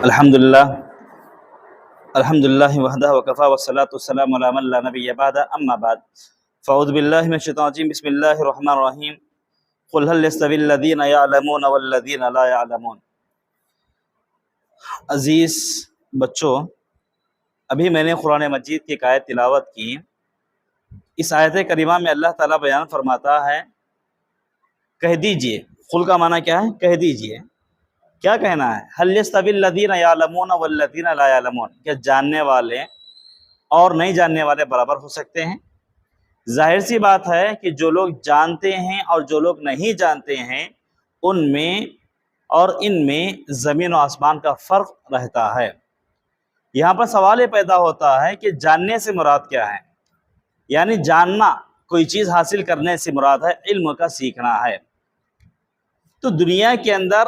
الحمدللہ الحمدللہ وحدہ وکفا والصلاة والسلام علی من لا نبی بعد اما بعد فاعوذ باللہ من الشیطان الرجیم بسم اللہ الرحمن الرحیم قل هل يستوی الذین یعلمون والذین لا یعلمون۔ عزیز بچوں، ابھی میں نے قرآن مجید کی ایک آیت تلاوت کی۔ اس آیت کریمہ میں اللہ تعالیٰ بیان فرماتا ہے کہہ دیجئے، قل کا معنی کیا ہے؟ کہہ دیجئے۔ کیا کہنا ہے؟ هل يستوی الذین یعلمون والذین لا یعلمون، کیا جاننے والے اور نہیں جاننے والے برابر ہو سکتے ہیں؟ ظاہر سی بات ہے کہ جو لوگ جانتے ہیں اور جو لوگ نہیں جانتے ہیں ان میں اور ان میں زمین و آسمان کا فرق رہتا ہے۔ یہاں پر سوال یہ پیدا ہوتا ہے کہ جاننے سے مراد کیا ہے؟ یعنی جاننا، کوئی چیز حاصل کرنے سے مراد ہے علم کا سیکھنا ہے۔ تو دنیا کے اندر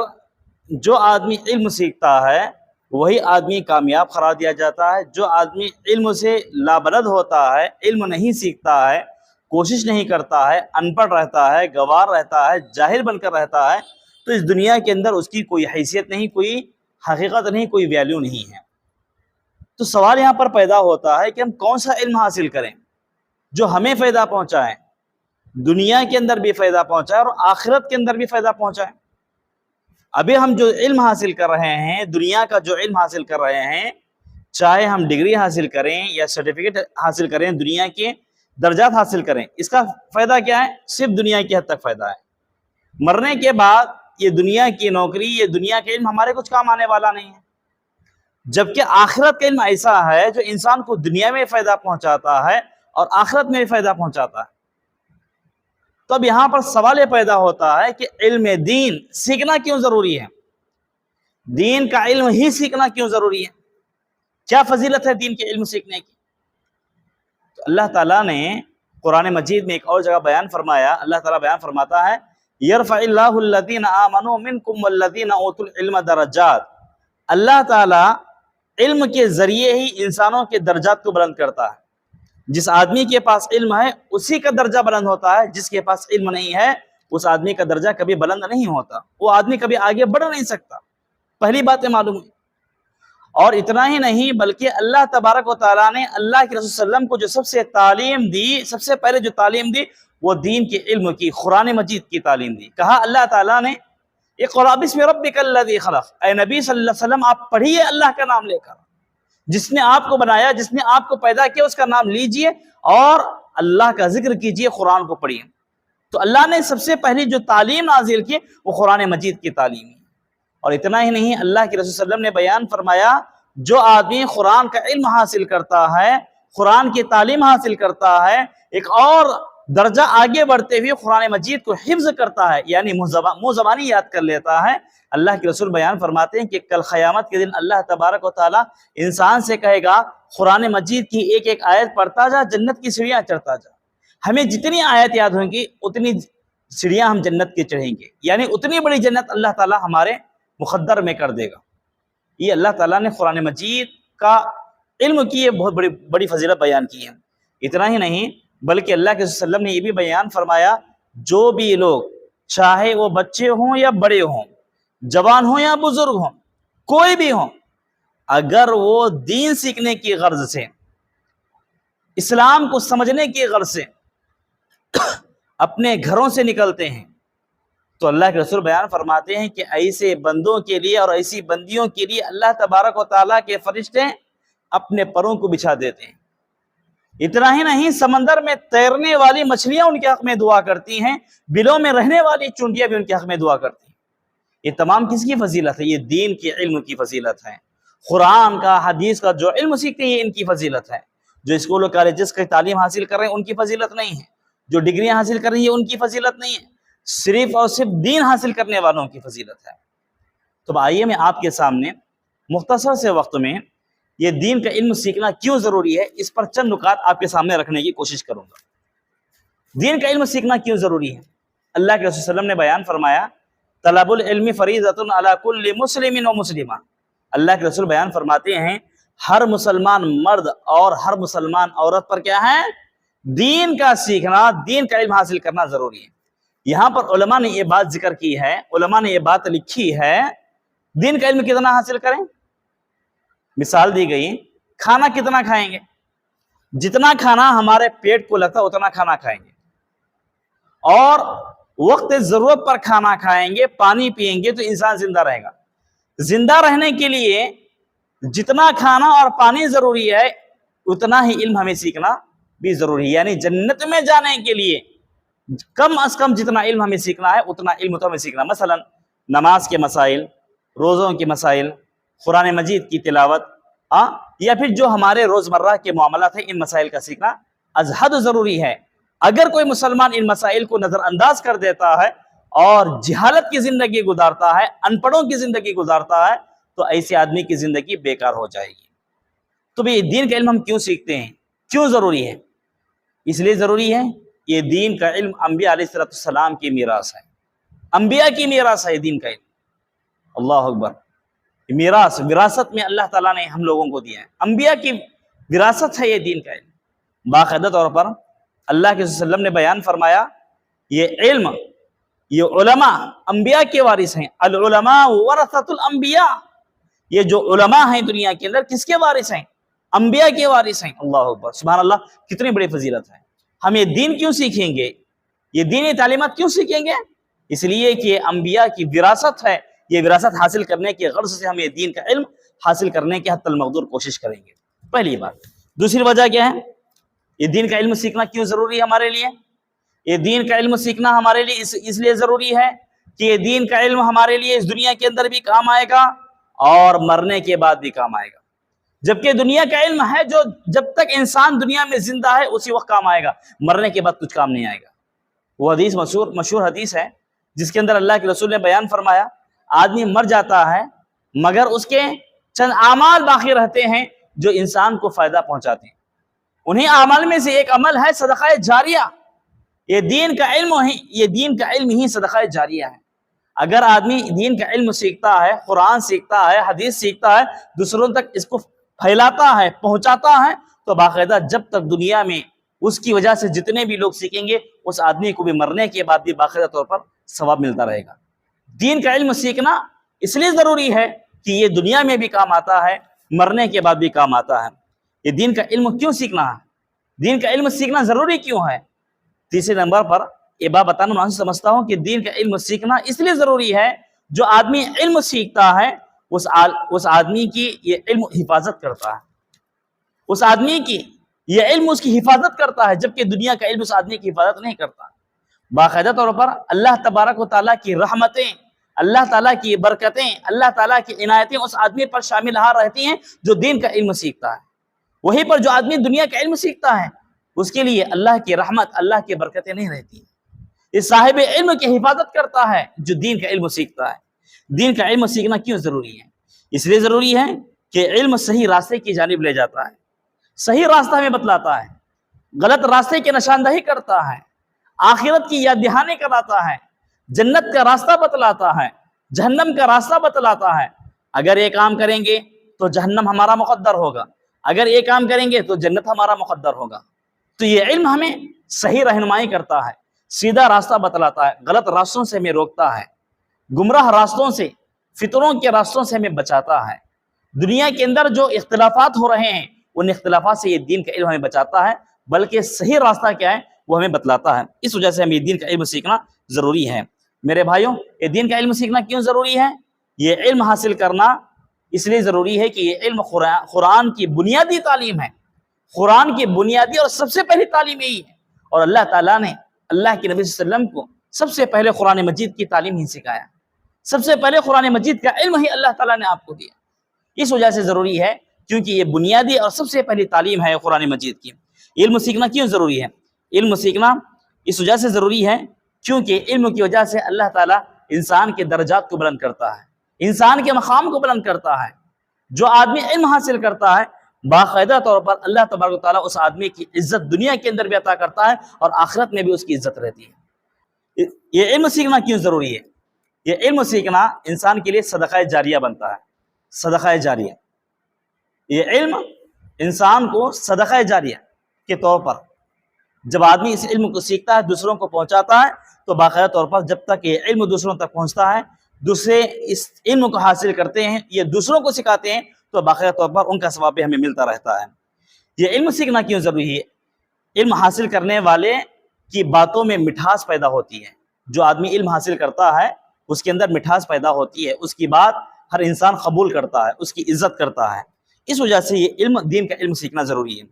جو آدمی علم سیکھتا ہے وہی آدمی کامیاب قرار دیا جاتا ہے۔ جو آدمی علم سے لابلد ہوتا ہے، علم نہیں سیکھتا ہے، کوشش نہیں کرتا ہے، ان پڑھ رہتا ہے، گوار رہتا ہے، جاہل بن کر رہتا ہے، تو اس دنیا کے اندر اس کی کوئی حیثیت نہیں، کوئی حقیقت نہیں، کوئی ویلیو نہیں ہے۔ تو سوال یہاں پر پیدا ہوتا ہے کہ ہم کون سا علم حاصل کریں جو ہمیں فائدہ پہنچائے، دنیا کے اندر بھی فائدہ پہنچائے اور آخرت کے اندر بھی فائدہ پہنچائے۔ ابھی ہم جو علم حاصل کر رہے ہیں، دنیا کا جو علم حاصل کر رہے ہیں، چاہے ہم ڈگری حاصل کریں یا سرٹیفکیٹ حاصل کریں، دنیا کے درجات حاصل کریں، اس کا فائدہ کیا ہے؟ صرف دنیا کی حد تک فائدہ ہے۔ مرنے کے بعد یہ دنیا کی نوکری، یہ دنیا کے علم ہمارے کچھ کام آنے والا نہیں ہے۔ جبکہ آخرت کا علم ایسا ہے جو انسان کو دنیا میں فائدہ پہنچاتا ہے اور آخرت میں بھی فائدہ پہنچاتا ہے۔ تو اب یہاں پر سوال یہ پیدا ہوتا ہے کہ علم دین سیکھنا کیوں ضروری ہے؟ دین کا علم ہی سیکھنا کیوں ضروری ہے؟ کیا فضیلت ہے دین کے علم سیکھنے کی؟ تو اللہ تعالیٰ نے قرآن مجید میں ایک اور جگہ بیان فرمایا، اللہ تعالیٰ بیان فرماتا ہے یرفع اللہ الذین آمنوا منکم والذین اوتوا العلم درجات۔ اللہ تعالیٰ علم کے ذریعے ہی انسانوں کے درجات کو بلند کرتا ہے۔ جس آدمی کے پاس علم ہے اسی کا درجہ بلند ہوتا ہے، جس کے پاس علم نہیں ہے اس آدمی کا درجہ کبھی بلند نہیں ہوتا، وہ آدمی کبھی آگے بڑھ نہیں سکتا۔ پہلی باتیں معلوم ہے۔ اور اتنا ہی نہیں بلکہ اللہ تبارک و تعالیٰ نے اللہ کے رسول صلی اللہ علیہ وسلم کو جو سب سے تعلیم دی، سب سے پہلے جو تعلیم دی وہ دین کے علم کی، قرآن مجید کی تعلیم دی۔ کہا اللہ تعالیٰ نے اقرأ بسم ربک الذی خلق، اے نبی صلی اللہ علیہ وسلم آپ پڑھیے اللہ کا نام لے کر، جس نے آپ کو بنایا، جس نے آپ کو پیدا کیا اس کا نام لیجئے اور اللہ کا ذکر کیجئے، قرآن کو پڑھیے۔ تو اللہ نے سب سے پہلی جو تعلیم نازل کی وہ قرآن مجید کی تعلیم ہے۔ اور اتنا ہی نہیں، اللہ کے رسول صلی اللہ علیہ وسلم نے بیان فرمایا جو آدمی قرآن کا علم حاصل کرتا ہے، قرآن کی تعلیم حاصل کرتا ہے، ایک اور درجہ آگے بڑھتے ہوئے قرآن مجید کو حفظ کرتا ہے، یعنی منہ زبانی یاد کر لیتا ہے۔ اللہ کے رسول بیان فرماتے ہیں کہ کل قیامت کے دن اللہ تبارک و تعالیٰ انسان سے کہے گا قرآن مجید کی ایک ایک آیت پڑھتا جا، جنت کی سیڑھیاں چڑھتا جا۔ ہمیں جتنی آیت یاد ہوں گی اتنی سیڑھیاں ہم جنت کے چڑھیں گے، یعنی اتنی بڑی جنت اللہ تعالیٰ ہمارے مقدر میں کر دے گا۔ یہ اللہ تعالیٰ نے قرآن مجید کا علم کی بہت بڑی فضیلت بیان کی ہے۔ اتنا ہی نہیں بلکہ اللہ کے رسول صلی اللہ علیہ وسلم نے یہ بھی بیان فرمایا جو بھی لوگ، چاہے وہ بچے ہوں یا بڑے ہوں، جوان ہوں یا بزرگ ہوں، کوئی بھی ہوں، اگر وہ دین سیکھنے کی غرض سے، اسلام کو سمجھنے کی غرض سے اپنے گھروں سے نکلتے ہیں تو اللہ کے رسول بیان فرماتے ہیں کہ ایسے بندوں کے لیے اور ایسی بندیوں کے لیے اللہ تبارک و تعالیٰ کے فرشتے اپنے پروں کو بچھا دیتے ہیں۔ اتنا ہی نہیں، سمندر میں تیرنے والی مچھلیاں ان کے حق میں دعا کرتی ہیں، بلوں میں رہنے والی چونٹیاں بھی ان کے حق میں دعا کرتی ہیں۔ یہ تمام کس کی فضیلت ہے؟ یہ دین کے علم کی فضیلت ہے۔ قرآن کا، حدیث کا جو علم سیکھتے ہیں یہ ان کی فضیلت ہے۔ جو اسکول و کالجز کی تعلیم حاصل کر رہے ہیں ان کی فضیلت نہیں ہے، جو ڈگریاں حاصل کر رہی ہیں ان کی فضیلت نہیں ہے، صرف اور صرف دین حاصل کرنے والوں کی فضیلت ہے۔ تو آئیے میں آپ کے سامنے مختصر سے وقت میں یہ دین کا علم سیکھنا کیوں ضروری ہے اس پر چند نکات آپ کے سامنے رکھنے کی کوشش کروں گا۔ دین کا علم سیکھنا کیوں ضروری ہے؟ اللہ کے رسول صلی اللہ علیہ وسلم نے بیان فرمایا طلب العلم فریضۃ علی کل مسلم و مسلمہ۔ اللہ کے رسول بیان فرماتے ہیں ہر مسلمان مرد اور ہر مسلمان عورت پر کیا ہے؟ دین کا سیکھنا، دین کا علم حاصل کرنا ضروری ہے۔ یہاں پر علماء نے یہ بات ذکر کی ہے، علماء نے یہ بات لکھی ہے، دین کا علم کتنا حاصل کریں؟ مثال دی گئی کھانا کتنا کھائیں گے، جتنا کھانا ہمارے پیٹ کو لگتا ہے اتنا کھانا کھائیں گے، اور وقت ضرورت پر کھانا کھائیں گے، پانی پیئیں گے تو انسان زندہ رہے گا۔ زندہ رہنے کے لیے جتنا کھانا اور پانی ضروری ہے اتنا ہی علم ہمیں سیکھنا بھی ضروری ہے، یعنی جنت میں جانے کے لیے کم از کم جتنا علم ہمیں سیکھنا ہے اتنا علم تو ہمیں سیکھنا۔ مثلا نماز کے مسائل، روزوں کے مسائل، قرآن مجید کی تلاوت، یا پھر جو ہمارے روزمرہ کے معاملات ہیں، ان مسائل کا سیکھنا از حد ضروری ہے۔ اگر کوئی مسلمان ان مسائل کو نظر انداز کر دیتا ہے اور جہالت کی زندگی گزارتا ہے، ان پڑھوں کی زندگی گزارتا ہے، تو ایسے آدمی کی زندگی بیکار ہو جائے گی۔ تو بھی دین کا علم ہم کیوں سیکھتے ہیں، کیوں ضروری ہے؟ اس لیے ضروری ہے، یہ دین کا علم انبیاء علیہ السلام کی میراث ہے، انبیاء کی میراث ہے دین کا علم۔ اللہ اکبر، میراث، وراثت میں اللہ تعالیٰ نے ہم لوگوں کو دیا ہے، انبیاء کی وراثت ہے یہ دین کا علم۔ باقاعدہ طور پر اللہ کے وسلم نے بیان فرمایا، یہ علم، یہ علماء انبیاء کے وارث ہیں، العلماء ورثۃ الانبیاء۔ یہ جو علماء ہیں دنیا کے اندر کس کے وارث ہیں؟ انبیاء کے وارث ہیں۔ اللہ اکبر، سبحان اللہ، کتنی بڑی فضیلت ہے۔ ہم یہ دین کیوں سیکھیں گے، یہ دینی تعلیمات کیوں سیکھیں گے؟ اس لیے کہ یہ انبیاء کی وراثت ہے، یہ وراثت حاصل کرنے کے غرض سے ہم یہ دین کا علم حاصل کرنے کی حتی المقدور کوشش کریں گے، پہلی بات۔ دوسری وجہ کیا ہے، یہ دین کا علم سیکھنا کیوں ضروری ہے ہمارے لیے؟ یہ دین کا علم سیکھنا ہمارے لیے اس لیے ضروری ہے کہ یہ دین کا علم ہمارے لیے اس دنیا کے اندر بھی کام آئے گا اور مرنے کے بعد بھی کام آئے گا۔ جبکہ دنیا کا علم ہے جو جب تک انسان دنیا میں زندہ ہے اسی وقت کام آئے گا، مرنے کے بعد کچھ کام نہیں آئے گا۔ وہ حدیث مشہور حدیث ہے جس کے اندر اللہ کے رسول نے بیان فرمایا، آدمی مر جاتا ہے مگر اس کے چند اعمال باقی رہتے ہیں جو انسان کو فائدہ پہنچاتے ہیں۔ انہیں اعمال میں سے ایک عمل ہے صدقہ جاریہ۔ یہ دین کا علم ہی صدقہ جاریہ ہے۔ اگر آدمی دین کا علم سیکھتا ہے، قرآن سیکھتا ہے، حدیث سیکھتا ہے، دوسروں تک اس کو پھیلاتا ہے، پہنچاتا ہے، تو باقاعدہ جب تک دنیا میں اس کی وجہ سے جتنے بھی لوگ سیکھیں گے اس آدمی کو بھی مرنے کے بعد بھی باقاعدہ طور پر ثواب ملتا رہے گا۔ دین کا علم سیکھنا اس لیے ضروری ہے کہ یہ دنیا میں بھی کام آتا ہے، مرنے کے بعد بھی کام آتا ہے۔ یہ دین کا علم کیوں سیکھنا ہے، دین کا علم سیکھنا ضروری کیوں ہے؟ تیسرے نمبر پر یہ بات بتانا میں سمجھتا ہوں کہ دین کا علم سیکھنا اس لیے ضروری ہے، جو آدمی علم سیکھتا ہے اس آدمی کی یہ علم حفاظت کرتا ہے، اس آدمی کی یہ علم اس کی حفاظت کرتا ہے، جبکہ دنیا کا علم اس آدمی کی حفاظت نہیں کرتا۔ باقاعدہ طور پر اللہ تبارک و تعالیٰ کی رحمتیں، اللہ تعالیٰ کی برکتیں، اللہ تعالیٰ کی عنایتیں اس آدمی پر شامل رہتی ہیں جو دین کا علم سیکھتا ہے۔ وہیں پر جو آدمی دنیا کا علم سیکھتا ہے اس کے لیے اللہ کی رحمت، اللہ کی برکتیں نہیں رہتی۔ اس صاحب علم کی حفاظت کرتا ہے جو دین کا علم سیکھتا ہے۔ دین کا علم سیکھنا کیوں ضروری ہے؟ اس لیے ضروری ہے کہ علم صحیح راستے کی جانب لے جاتا ہے، صحیح راستہ ہمیں بتلاتا ہے، غلط راستے کی نشاندہی کرتا ہے، آخرت کی یاد دہانی کراتا ہے، جنت کا راستہ بتلاتا ہے، جہنم کا راستہ بتلاتا ہے۔ اگر یہ کام کریں گے تو جہنم ہمارا مقدر ہوگا، اگر یہ کام کریں گے تو جنت ہمارا مقدر ہوگا۔ تو یہ علم ہمیں صحیح رہنمائی کرتا ہے، سیدھا راستہ بتلاتا ہے، غلط راستوں سے ہمیں روکتا ہے، گمراہ راستوں سے، فطروں کے راستوں سے ہمیں بچاتا ہے۔ دنیا کے اندر جو اختلافات ہو رہے ہیں ان اختلافات سے یہ دین کا علم ہمیں بچاتا ہے، بلکہ صحیح راستہ کیا ہے وہ ہمیں بتلاتا ہے۔ اس وجہ سے ہمیں دین کا علم سیکھنا ضروری ہے۔ میرے بھائیوں، یہ دین کا علم سیکھنا کیوں ضروری ہے؟ یہ علم حاصل کرنا اس لیے ضروری ہے کہ یہ علم قرآن کی بنیادی تعلیم ہے، قرآن کی بنیادی اور سب سے پہلی تعلیم یہی ہے، اور اللہ تعالیٰ نے اللہ کے نبی صلی اللہ علیہ وسلم کو سب سے پہلے قرآن مجید کی تعلیم ہی سکھایا، سب سے پہلے قرآن مجید کا علم ہی اللہ تعالیٰ نے آپ کو دیا۔ اس وجہ سے ضروری ہے کیونکہ یہ بنیادی اور سب سے پہلی تعلیم ہے قرآن مجید کی۔ علم سیکھنا کیوں ضروری ہے؟ علم سیکھنا اس وجہ سے ضروری ہے کیونکہ علم کی وجہ سے اللہ تعالیٰ انسان کے درجات کو بلند کرتا ہے، انسان کے مقام کو بلند کرتا ہے۔ جو آدمی علم حاصل کرتا ہے باقاعدہ طور پر اللہ تبارک و تعالیٰ اس آدمی کی عزت دنیا کے اندر بھی عطا کرتا ہے اور آخرت میں بھی اس کی عزت رہتی ہے۔ یہ علم سیکھنا کیوں ضروری ہے؟ یہ علم سیکھنا انسان کے لیے صدقہ جاریہ بنتا ہے، صدقہ جاریہ۔ یہ علم انسان کو صدقہ جاریہ کے طور پر جب آدمی اس علم کو سیکھتا ہے، دوسروں کو پہنچاتا ہے، تو باقاعدہ طور پر جب تک یہ علم دوسروں تک پہنچتا ہے، دوسرے اس علم کو حاصل کرتے ہیں، یہ دوسروں کو سکھاتے ہیں، تو باقاعدہ طور پر ان کا ثواب بھی ہمیں ملتا رہتا ہے۔ یہ علم سیکھنا کیوں ضروری ہے؟ علم حاصل کرنے والے کی باتوں میں مٹھاس پیدا ہوتی ہے۔ جو آدمی علم حاصل کرتا ہے اس کے اندر مٹھاس پیدا ہوتی ہے، اس کی بات ہر انسان قبول کرتا ہے، اس کی عزت کرتا ہے۔ اس وجہ سے یہ علم، دین کا علم سیکھنا ضروری ہے۔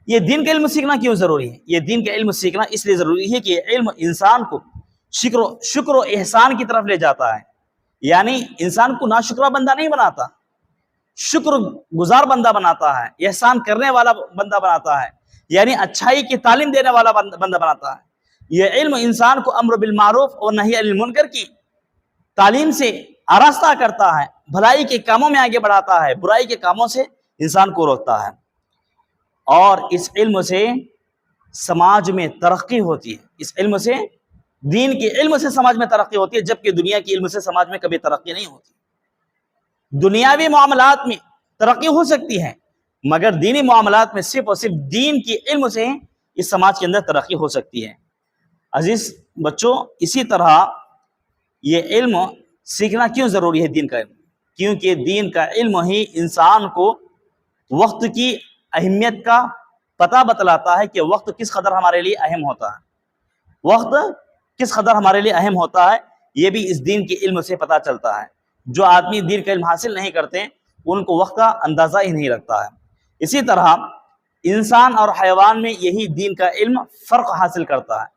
یہ دین کا علم سیکھنا کیوں ضروری ہے؟ یہ دین کا علم سیکھنا اس لیے ضروری ہے کہ یہ علم انسان کو شکر و احسان کی طرف لے جاتا ہے، یعنی انسان کو ناشکرہ بندہ نہیں بناتا، شکر گزار بندہ بناتا ہے، احسان کرنے والا بندہ بناتا ہے، یعنی اچھائی کی تعلیم دینے والا بندہ بناتا ہے۔ یہ علم انسان کو امر بالمعروف اور نہی عن المنکر کی تعلیم سے آراستہ کرتا ہے، بھلائی کے کاموں میں آگے بڑھاتا ہے، برائی کے کاموں سے انسان کو روکتا ہے، اور اس علم سے سماج میں ترقی ہوتی ہے۔ اس علم سے، دین کے علم سے سماج میں ترقی ہوتی ہے، جبکہ دنیا کے علم سے سماج میں کبھی ترقی نہیں ہوتی۔ دنیاوی معاملات میں ترقی ہو سکتی ہے، مگر دینی معاملات میں صرف اور صرف دین کے علم سے اس سماج کے اندر ترقی ہو سکتی ہے۔ عزیز بچوں، اسی طرح یہ علم سیکھنا کیوں ضروری ہے؟ دین کا علم کیونکہ دین کا علم ہی انسان کو وقت کی اہمیت کا پتہ بتلاتا ہے کہ وقت کس قدر ہمارے لیے اہم ہوتا ہے، وقت کس قدر ہمارے لیے اہم ہوتا ہے، یہ بھی اس دین کے علم سے پتہ چلتا ہے۔ جو آدمی دین کا علم حاصل نہیں کرتے ان کو وقت کا اندازہ ہی نہیں رکھتا ہے۔ اسی طرح انسان اور حیوان میں یہی دین کا علم فرق حاصل کرتا ہے۔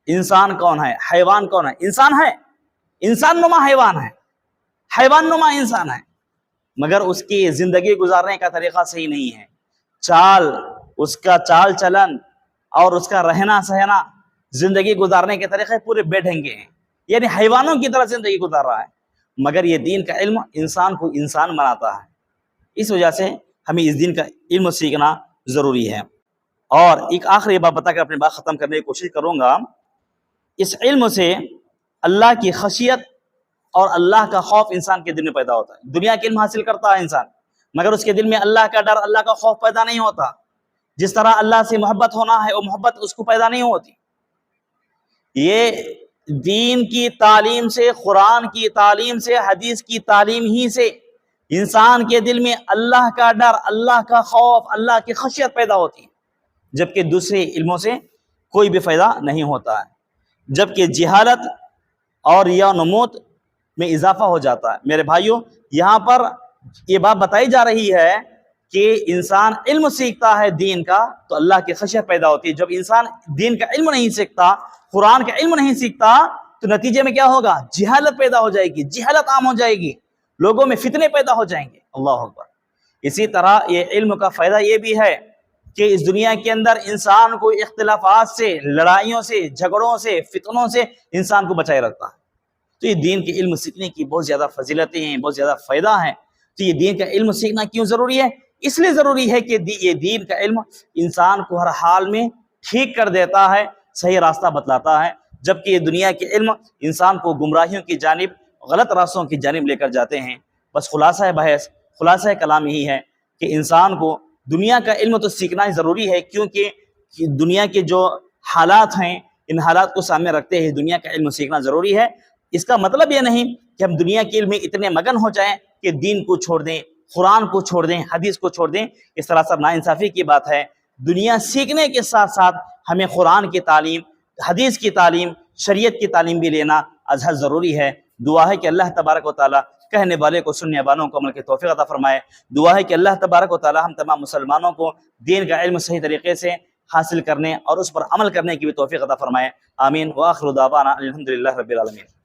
انسان کون ہے، حیوان کون ہے؟ انسان ہے، انسان نما حیوان ہے، حیوان نما انسان ہے، مگر اس کی زندگی گزارنے کا طریقہ صحیح نہیں ہے۔ اس کا چال چلن اور اس کا رہنا سہنا، زندگی گزارنے کے طریقے پورے بے ڈھنگے ہیں، یعنی حیوانوں کی طرح زندگی گزار رہا ہے، مگر یہ دین کا علم انسان کو انسان بناتا ہے۔ اس وجہ سے ہمیں اس دین کا علم سیکھنا ضروری ہے۔ اور ایک آخری بات بتا کر اپنی بات ختم کرنے کی کوشش کروں گا۔ اس علم سے اللہ کی خشیت اور اللہ کا خوف انسان کے دل میں پیدا ہوتا ہے۔ دنیا کے علم حاصل کرتا ہے انسان، مگر اس کے دل میں اللہ کا ڈر، اللہ کا خوف پیدا نہیں ہوتا۔ جس طرح اللہ سے محبت ہونا ہے وہ محبت اس کو پیدا نہیں ہوتی۔ یہ دین کی تعلیم سے، قرآن کی تعلیم سے، حدیث کی تعلیم ہی سے انسان کے دل میں اللہ کا ڈر، اللہ کا خوف، اللہ کی خشیت پیدا ہوتی ہے، جبکہ دوسرے علموں سے کوئی بھی فائدہ نہیں ہوتا ہے، جبکہ جہالت اور یا نموت میں اضافہ ہو جاتا ہے۔ میرے بھائیوں، یہاں پر یہ بات بتائی جا رہی ہے کہ انسان علم سیکھتا ہے دین کا تو اللہ کی خشیت پیدا ہوتی ہے۔ جب انسان دین کا علم نہیں سیکھتا، قرآن کا علم نہیں سیکھتا، تو نتیجے میں کیا ہوگا؟ جہالت پیدا ہو جائے گی، جہالت عام ہو جائے گی، لوگوں میں فتنے پیدا ہو جائیں گے۔ اللہ اکبر۔ اسی طرح یہ علم کا فائدہ یہ بھی ہے کہ اس دنیا کے اندر انسان کو اختلافات سے، لڑائیوں سے، جھگڑوں سے، فتنوں سے انسان کو بچائے رکھتا ہے۔ تو یہ دین کے علم سیکھنے کی بہت زیادہ فضیلتیں ہیں، بہت زیادہ فائدہ ہیں۔ تو یہ دین کا علم سیکھنا کیوں ضروری ہے؟ اس لیے ضروری ہے کہ یہ دین کا علم انسان کو ہر حال میں ٹھیک کر دیتا ہے، صحیح راستہ بتلاتا ہے، جبکہ یہ دنیا کے علم انسان کو گمراہیوں کی جانب، غلط راستوں کی جانب لے کر جاتے ہیں۔ بس خلاصہ بحث، خلاصہ کلام یہی ہے کہ انسان کو دنیا کا علم تو سیکھنا ہی ضروری ہے، کیونکہ دنیا کے جو حالات ہیں ان حالات کو سامنے رکھتے ہوئے دنیا کا علم سیکھنا ضروری ہے۔ اس کا مطلب یہ نہیں کہ ہم دنیا کے علم میں اتنے مگن ہو جائیں کہ دین کو چھوڑ دیں، قرآن کو چھوڑ دیں، حدیث کو چھوڑ دیں۔ اس طرح سے ناانصافی کی بات ہے۔ دنیا سیکھنے کے ساتھ ساتھ ہمیں قرآن کی تعلیم، حدیث کی تعلیم، شریعت کی تعلیم بھی لینا ازحد ضروری ہے۔ دعا ہے کہ اللہ تبارک و تعالیٰ کہنے والے کو، سننے والوں کو عمل کی توفیق عطا فرمائے۔ دعا ہے کہ اللہ تبارک و تعالیٰ ہم تمام مسلمانوں کو دین کا علم صحیح طریقے سے حاصل کرنے اور اس پر عمل کرنے کی بھی توفیق عطا فرمائے۔ آمین۔ وآخر دعوانا الحمدللہ رب العالمین۔